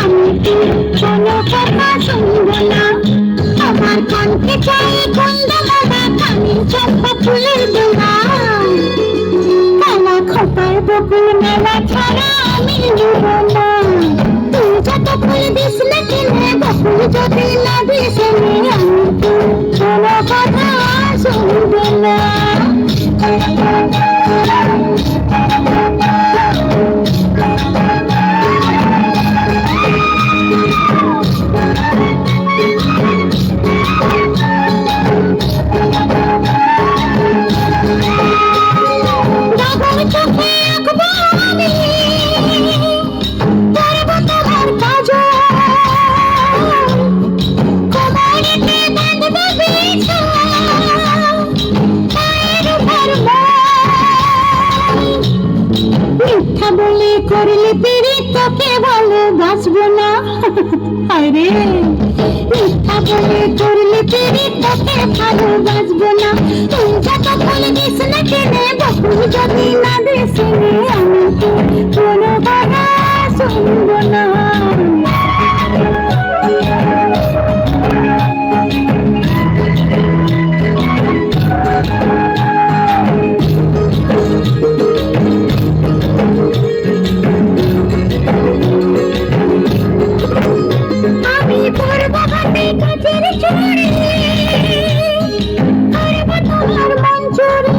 আমি তোর কোনো কথা শুনবো না। আমার কণ্ঠে চাই কুন্দমালা কানে চম্পা ফুলের দোলা। কালা খোপার বকুল মেলা ছাড়া আমি নেব না। তুই যত ফুল দিস না কিনে বকুল যদি না দিস আমি তোর কোনো কথা শুনবো না। চোখে আঁকবো আমি পর্বতভার কাজল, কোমরেতে বাঁধবো বিছানা, পায়ের উপর মিথ্যা বলে করলে পিরিত তোকে ভালোবাসবো না। আরে মিথ্যা বলে করলে পিরিত তোকে ভালোবাসবো না। তুই যত ফুল দিস না কিনে বকুল যদি না দিস আমি তোর কোনো কথা শুনবো না। আমি পরবো হাতে কাচের চুড়ি, করবো তোমার মন চুরি।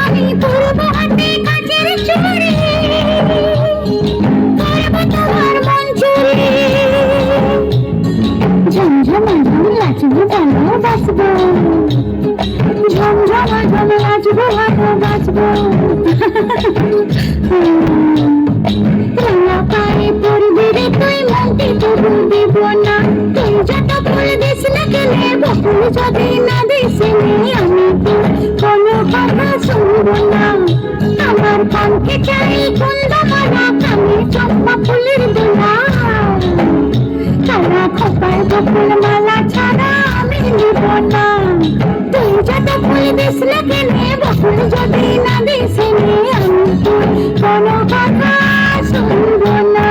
আমি পরবো হাতে কাচের চুড়ি, করবো তোমার মন চুরি। ঝমঝমা ঝম নাচবো ভালোবাসবো, ঝমঝমা ঝম নাচবো ভালোবাসবো। রাঙা পায়ে পড়বি রে তুই মনটি তবু দিব না। তুই যত ফুল দিস না কেনে বকুল যদি না দিস আমি তোর কোনো কথা শুনবো না। আমার কণ্ঠে চাই কুন্দমালা কানে চম্পা ফুলের দোলা। কালা খোপায় বকুল মালা ছাড়া আমি নেব না। তুই যত ফুল দিস না কেনে বকুল যদি না দিস আমি তোর কোনো কথা শুনবো না।